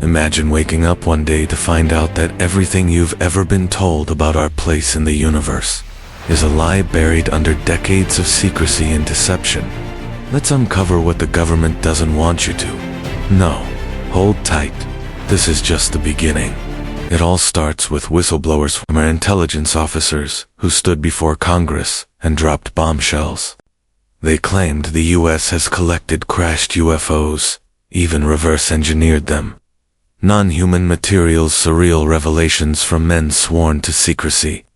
Imagine waking up one day to find out that everything you've ever been told about our place in the universe is a lie buried under decades of secrecy and deception. Let's uncover what the government doesn't want you to. No, hold tight. This is just the beginning. It all starts with whistleblowers from our intelligence officers who stood before Congress and dropped bombshells. They claimed the US has collected crashed UFOs, even reverse-engineered them. Non-human materials, surreal revelations from men sworn to secrecy.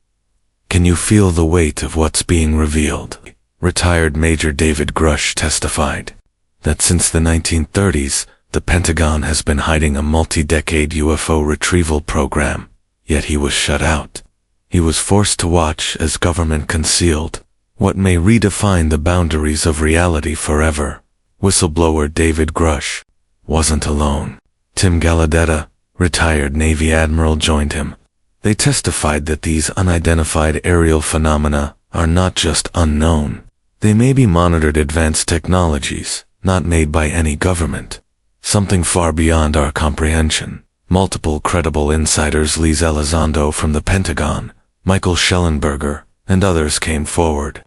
Can you feel the weight of what's being revealed? Retired Major David Grush testified that since the 1930s, the Pentagon has been hiding a multi-decade UFO retrieval program, yet he was shut out. He was forced to watch as government concealed what may redefine the boundaries of reality forever. Whistleblower David Grush wasn't alone. Tim Galadetta, retired Navy admiral, joined him. They testified that these unidentified aerial phenomena are not just unknown. They may be monitored advanced technologies, not made by any government. Something far beyond our comprehension. Multiple credible insiders, Liz Elizondo from the Pentagon, Michael Schellenberger, and others came forward.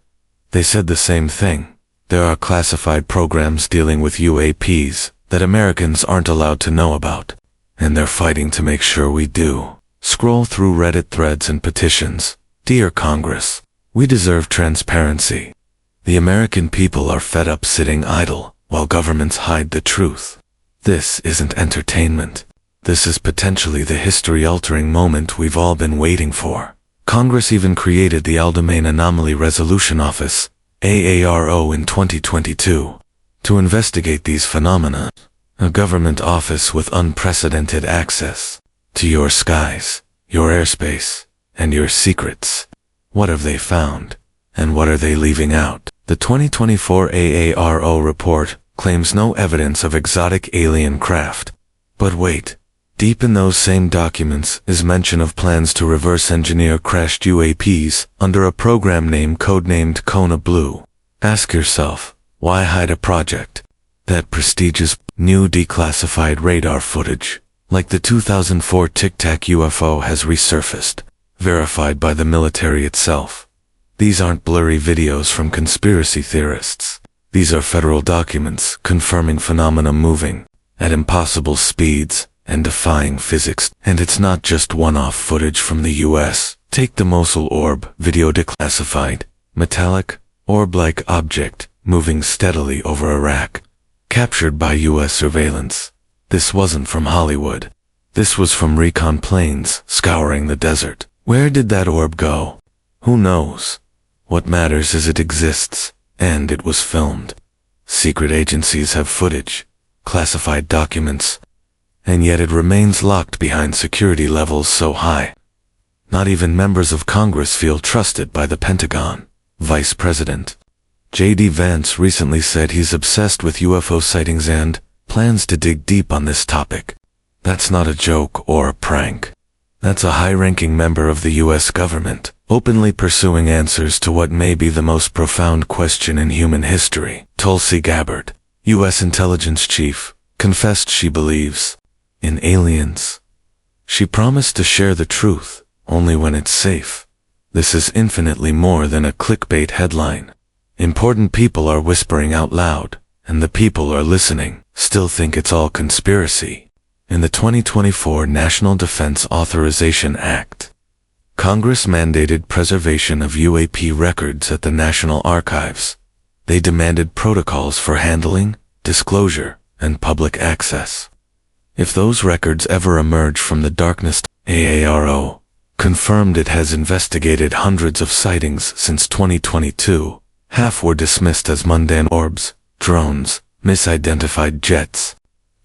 They said the same thing. There are classified programs dealing with UAPs that Americans aren't allowed to know about, and they're fighting to make sure we do. Scroll through Reddit threads and petitions. Dear Congress, we deserve transparency. The American people are fed up sitting idle while governments hide the truth. This isn't entertainment. This is potentially the history-altering moment we've all been waiting for. Congress even created the Aldomain Anomaly Resolution Office, AARO, in 2022 to investigate these phenomena. A government office with unprecedented access to your skies, your airspace, and your secrets. What have they found? And what are they leaving out? The 2024 AARO report claims no evidence of exotic alien craft. But wait, deep in those same documents is mention of plans to reverse-engineer crashed UAPs under a program name codenamed Kona Blue. Ask yourself, why hide a project that prestigious new declassified radar footage, like the 2004 Tic Tac UFO, has resurfaced, verified by the military itself? These aren't blurry videos from conspiracy theorists. These are federal documents confirming phenomena moving at impossible speeds and defying physics. And it's not just one-off footage from the US. Take the Mosul Orb video, declassified, metallic, orb-like object moving steadily over Iraq, captured by US surveillance. This wasn't from Hollywood. This was from recon planes scouring the desert. Where did that orb go? Who knows? What matters is it exists, and it was filmed. Secret agencies have footage, classified documents, and yet it remains locked behind security levels so high. Not even members of Congress feel trusted by the Pentagon. Vice President J.D. Vance recently said he's obsessed with UFO sightings and plans to dig deep on this topic. That's not a joke or a prank. That's a high-ranking member of the U.S. government, openly pursuing answers to what may be the most profound question in human history. Tulsi Gabbard, U.S. intelligence chief, confessed she believes in aliens. She promised to share the truth only when it's safe. This is infinitely more than a clickbait headline. Important people are whispering out loud, and the people are listening still think it's all conspiracy. In the 2024 National Defense Authorization Act, Congress mandated preservation of UAP records at the National Archives. They demanded protocols for handling, disclosure, and public access. If those records ever emerge from the darkness, AARO confirmed it has investigated hundreds of sightings since 2022. Half were dismissed as mundane orbs, drones, misidentified jets,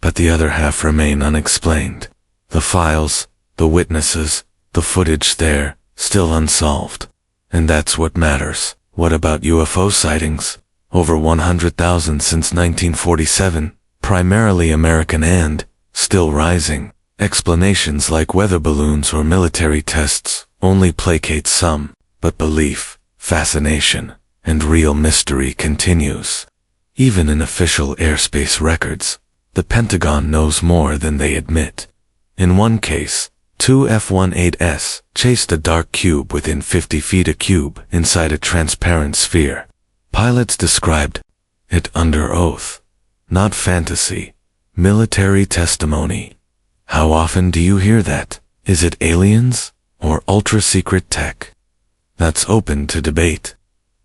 but the other half remain unexplained. The files, the witnesses, the footage there, still unsolved. And that's what matters. What about UFO sightings? Over 100,000 since 1947, primarily American and still rising. Explanations like weather balloons or military tests only placate some, but belief, fascination, and real mystery continues. Even in official airspace records, The Pentagon knows more than they admit. In one case, two F-18s chased a dark cube within 50 feet a cube inside a transparent sphere. Pilots described it under oath. Not fantasy. Military testimony. How often do you hear that? Is it aliens or ultra-secret tech? That's open to debate.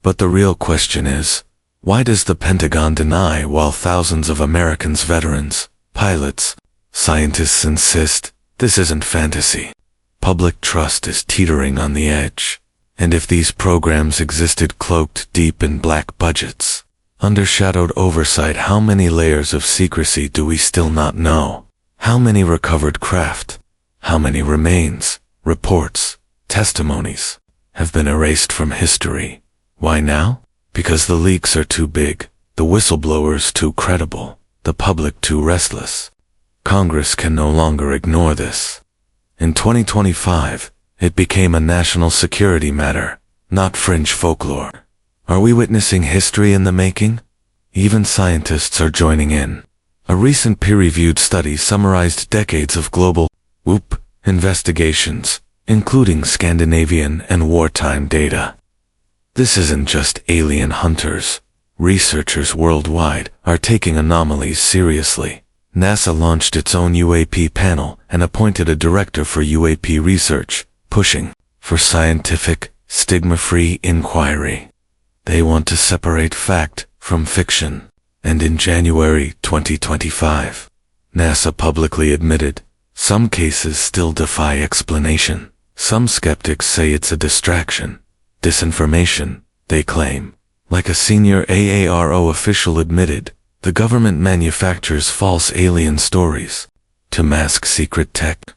But the real question is, why does the Pentagon deny while thousands of Americans, veterans, pilots, scientists insist this isn't fantasy? Public trust is teetering on the edge. And if these programs existed cloaked deep in black budgets, undershadowed oversight, how many layers of secrecy do we still not know? How many recovered craft, how many remains, reports, testimonies have been erased from history? Why now? Because the leaks are too big, the whistleblowers too credible, the public too restless. Congress can no longer ignore this. In 2025, it became a national security matter, not fringe folklore. Are we witnessing history in the making? Even scientists are joining in. A recent peer-reviewed study summarized decades of global investigations, including Scandinavian and wartime data. This isn't just alien hunters. Researchers worldwide are taking anomalies seriously. NASA launched its own UAP panel and appointed a director for UAP research, pushing for scientific, stigma-free inquiry. They want to separate fact from fiction. And in January 2025, NASA publicly admitted, some cases still defy explanation. Some skeptics say it's a distraction. Disinformation, they claim. Like a senior AARO official admitted, the government manufactures false alien stories to mask secret tech.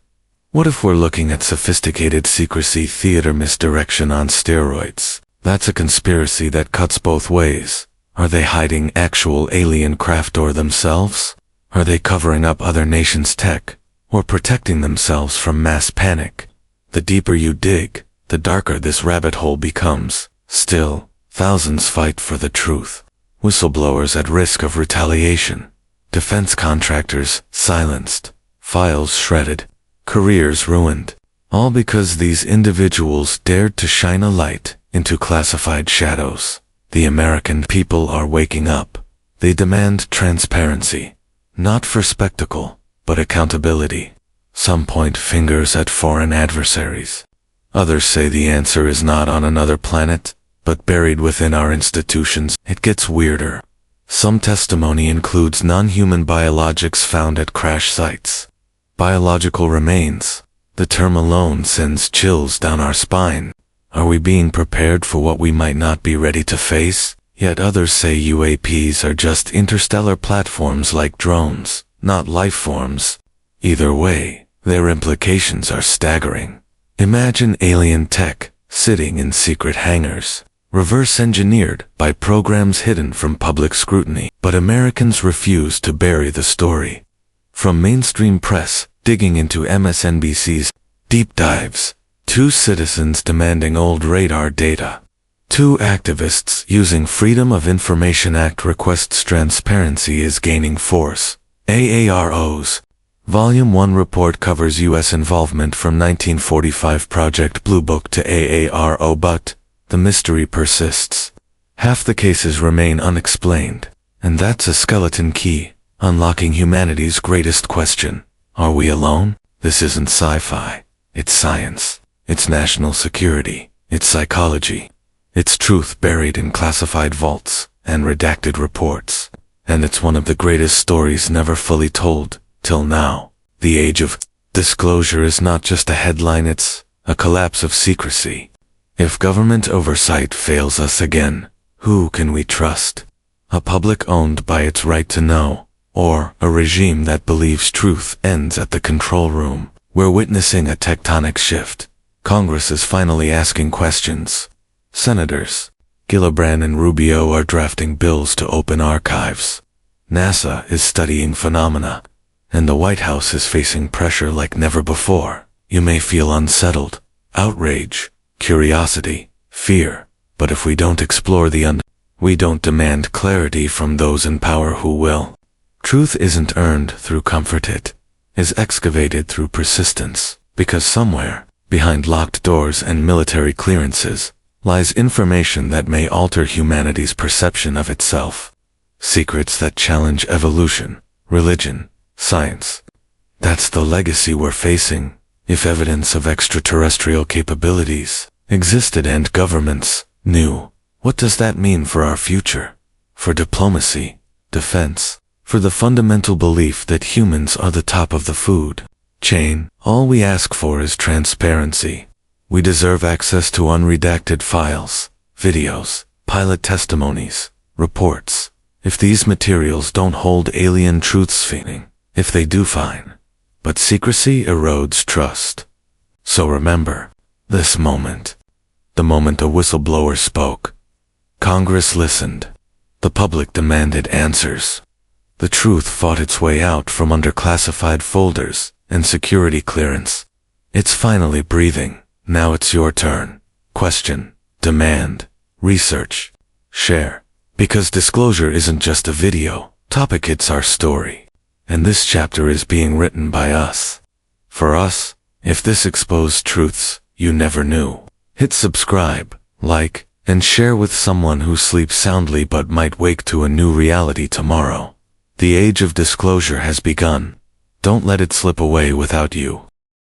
What if we're looking at sophisticated secrecy theater misdirection on steroids? That's a conspiracy that cuts both ways. Are they hiding actual alien craft or themselves? Are they covering up other nations' tech or protecting themselves from mass panic? The deeper you dig, the darker this rabbit hole becomes. Still, thousands fight for the truth. Whistleblowers at risk of retaliation. Defense contractors silenced. Files shredded. Careers ruined. All because these individuals dared to shine a light into classified shadows. The American people are waking up. They demand transparency. Not for spectacle, but accountability. Some point fingers at foreign adversaries. Others say the answer is not on another planet, but buried within our institutions. It gets weirder. Some testimony includes non-human biologics found at crash sites. Biological remains. The term alone sends chills down our spine. Are we being prepared for what we might not be ready to face? Yet others say UAPs are just interstellar platforms like drones, not life forms. Either way, their implications are staggering. Imagine alien tech sitting in secret hangars, reverse-engineered by programs hidden from public scrutiny. But Americans refuse to bury the story. From mainstream press digging into MSNBC's deep dives, two citizens demanding old radar data, two activists using Freedom of Information Act requests, transparency is gaining force. AARO's Volume 1 report covers U.S. involvement from 1945 Project Blue Book to AARO, but the mystery persists. Half the cases remain unexplained, and that's a skeleton key, unlocking humanity's greatest question. Are we alone? This isn't sci-fi. It's science. It's national security. It's psychology. It's truth buried in classified vaults and redacted reports. And it's one of the greatest stories never fully told. Till now, the age of disclosure is not just a headline, it's a collapse of secrecy. If government oversight fails us again, who can we trust? A public owned by its right to know, or a regime that believes truth ends at the control room? We're witnessing a tectonic shift. Congress is finally asking questions. Senators Gillibrand and Rubio are drafting bills to open archives. NASA is studying phenomena. And the White House is facing pressure like never before. You may feel unsettled, outrage, curiosity, fear, but if we don't explore the we don't demand clarity from those in power who will. Truth isn't earned through comfort, it is excavated through persistence, because somewhere, behind locked doors and military clearances, lies information that may alter humanity's perception of itself. Secrets that challenge evolution, religion, science. That's the legacy we're facing, if evidence of extraterrestrial capabilities existed and governments knew. What does that mean for our future? For diplomacy, defense, for the fundamental belief that humans are the top of the food chain? All we ask for is transparency. We deserve access to unredacted files, videos, pilot testimonies, reports. If these materials don't hold alien truths, fine. If they do, fine. But secrecy erodes trust. So remember this moment. The moment a whistleblower spoke. Congress listened. The public demanded answers. The truth fought its way out from under classified folders and security clearance. It's finally breathing. Now it's your turn. Question, demand, research, share. Because disclosure isn't just a video topic, it's our story. And this chapter is being written by us. For us, if this exposed truths you never knew. Hit subscribe, like, and share with someone who sleeps soundly but might wake to a new reality tomorrow. The age of disclosure has begun. Don't let it slip away without you.